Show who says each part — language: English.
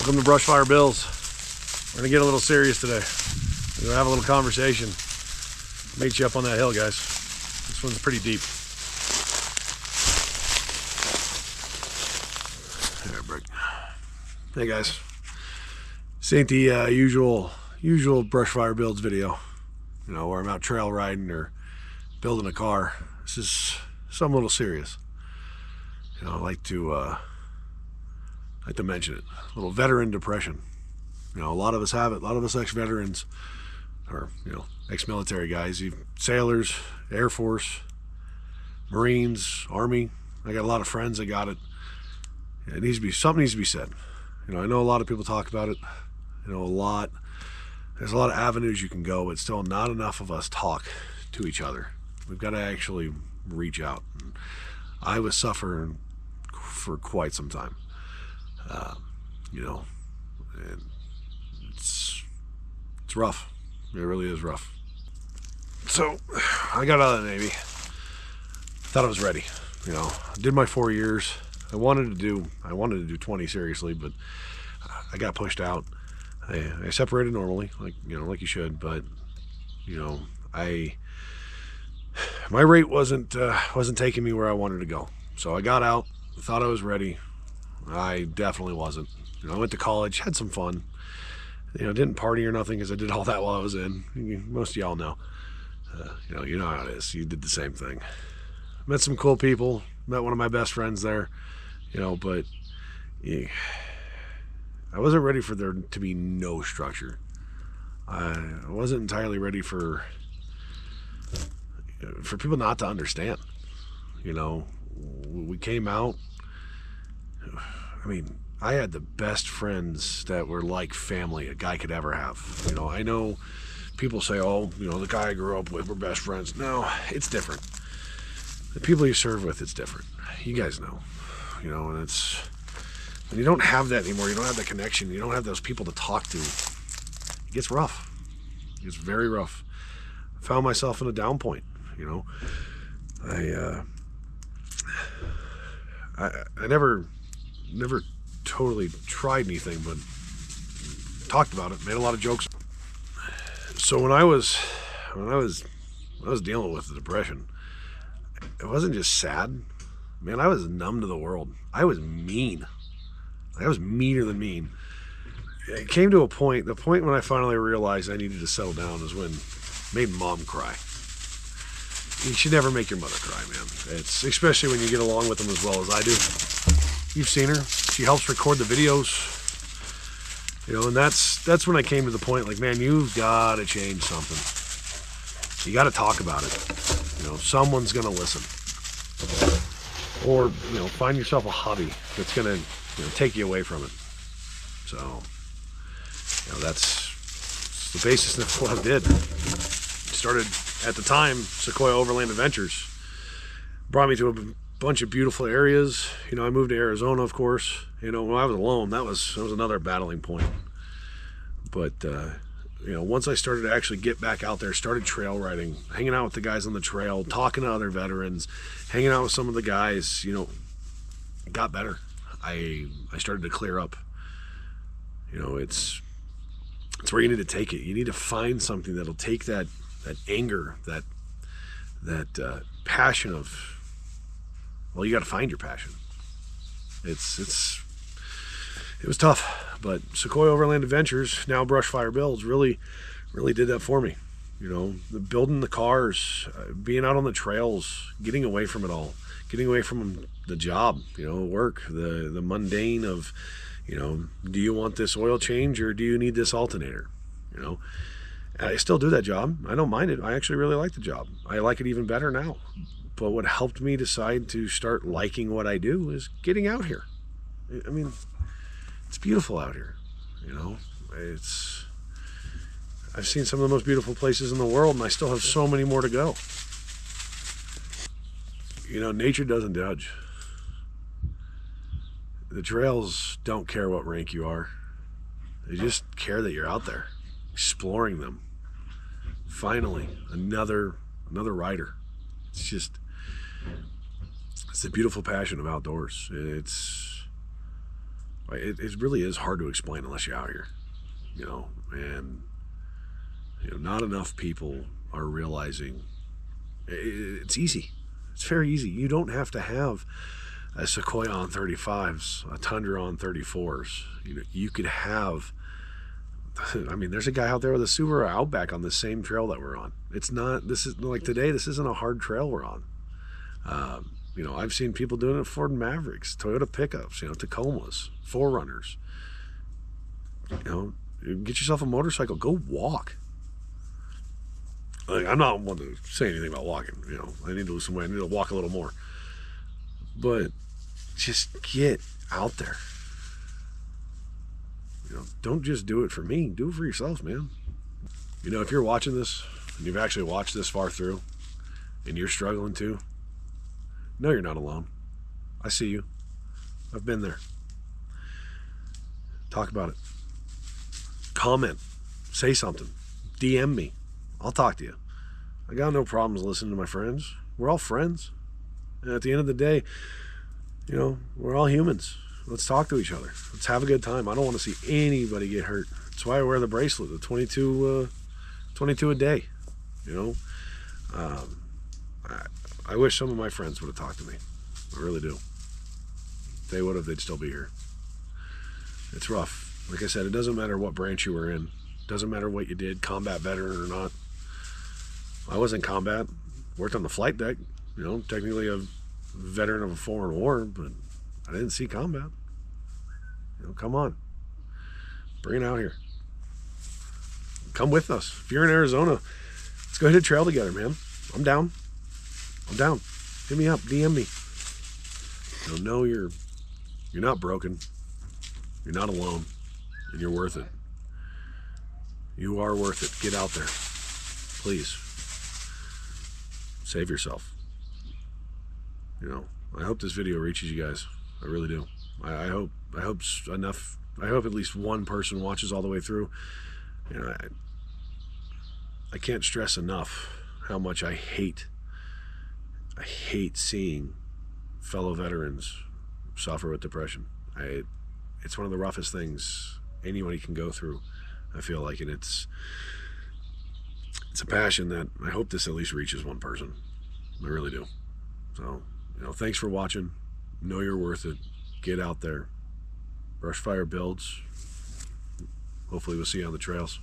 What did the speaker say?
Speaker 1: Welcome to Brushfire Bills. We're gonna get a little serious today. We're gonna have a little conversation. Meet you up on that hill, guys. This one's pretty deep. There, break. Hey guys, this ain't the usual Brushfire Builds video. You know, where I'm out trail riding or building a car. This is something a little serious. You know, I like to mention it. A little veteran depression. You know, a lot of us have it. A lot of us ex-veterans, or you know, ex-military guys, even sailors, Air Force, Marines, Army. I got a lot of friends that got it. It needs to be, something needs to be said. You know, I know a lot of people talk about it. You know, there's a lot of avenues you can go, but still not enough of us talk to each other. We've got to actually reach out. And I was suffering for quite some time. You know, and it's rough. It really is rough. So I got out of the Navy. Thought I was ready. You know, did my 4 years. I wanted to do 20 seriously, but I got pushed out. I separated normally, like you should, but you know, my rate wasn't taking me where I wanted to go. So I got out. Thought I was ready. I definitely wasn't. You know, I went to college, had some fun. You know, didn't party or nothing because I did all that while I was in. Most of y'all know. You know how it is. You did the same thing. Met some cool people. Met one of my best friends there. You know, but yeah, I wasn't ready for there to be no structure. I wasn't entirely ready for people not to understand. You know, we came out. I mean, I had the best friends that were like family a guy could ever have. You know, I know people say, oh, you know, the guy I grew up with, we're best friends. No, it's different. The people you serve with, it's different. You guys know. You know, and it's, when you don't have that anymore, you don't have that connection, you don't have those people to talk to, it gets rough. It gets very rough. I found myself in a down point, you know. I never totally tried anything, but talked about it, made a lot of jokes. So when I was dealing with the depression, it wasn't just sad. Man, I was numb to the world. I was mean. I was meaner than mean. It came to a point, the point when I finally realized I needed to settle down is when I made Mom cry. You should never make your mother cry, man. It's especially when you get along with them as well as I do. You've seen her. She helps record the videos. You know, and that's when I came to the point, like, man, you've got to change something. You got to talk about it. You know, someone's going to listen. Or, you know, find yourself a hobby that's going to take you away from it. So, you know, that's the basis of what I did. Started at the time, Sequoia Overland Adventures. Brought me to a bunch of beautiful areas. You know, I moved to Arizona, of course. You know, when I was alone, that was another battling point. But you know, once I started to actually get back out there, started trail riding, hanging out with the guys on the trail, talking to other veterans, hanging out with some of the guys, you know, it got better. I started to clear up. You know, it's where you need to take it. You need to find something that'll take that anger, that passion of, well, you got to find your passion. It was tough, but Sequoia Overland Adventures, now Brushfire Builds, really did that for me. You know, building the cars, being out on the trails, getting away from it all, getting away from the job, you know, work, the mundane of, you know, do you want this oil change or do you need this alternator? You know, and I still do that job. I don't mind it. I actually really like the job. I like it even better now. But what helped me decide to start liking what I do is getting out here. I mean, it's beautiful out here. You know, I've seen some of the most beautiful places in the world, and I still have so many more to go. You know, nature doesn't judge. The trails don't care what rank you are. They just care that you're out there, exploring them. Finally, another rider. It's the beautiful passion of outdoors. it really is hard to explain unless you're out here, you know. And not enough people are realizing it's easy. It's very easy. You don't have to have a Sequoia on 35s, a Tundra on 34s. You could have, I mean, there's a guy out there with a Subaru Outback on the same trail that we're on. It's not, this is like today, this isn't a hard trail we're on. I've seen people doing it, Ford Mavericks, Toyota pickups, Tacomas, 4Runners. Get yourself a motorcycle, go walk. Like, I'm not one to say anything about walking. I need to lose some weight. I need to walk a little more. But just get out there. Don't just do it for me. Do it for yourself, man. If you're watching this and you've actually watched this far through and you're struggling too, no, you're not alone. I see you. I've been there. Talk about it. Comment. Say something. DM me. I'll talk to you. I got no problems listening to my friends. We're all friends. And at the end of the day, we're all humans. Let's talk to each other. Let's have a good time. I don't want to see anybody get hurt. That's why I wear the bracelet, the 22 a day. I wish some of my friends would have talked to me. I really do. If they would have, they'd still be here. It's rough. Like I said, it doesn't matter what branch you were in. It doesn't matter what you did, combat veteran or not. I was in combat, worked on the flight deck, technically a veteran of a foreign war, but I didn't see combat. Come on. Bring it out here. Come with us. If you're in Arizona, let's go hit a trail together, man. I'm down. Hit me up. DM me. No, you're not broken. You're not alone. And you're worth it. You are worth it. Get out there. Please. Save yourself. I hope this video reaches you guys. I really do. I hope enough. I hope at least one person watches all the way through. I can't stress enough how much I hate seeing fellow veterans suffer with depression. It's one of the roughest things anybody can go through, I feel like, and it's a passion that I hope this at least reaches one person. I really do. So, thanks for watching. Know you're worth it. Get out there. Brushfire builds. Hopefully we'll see you on the trails.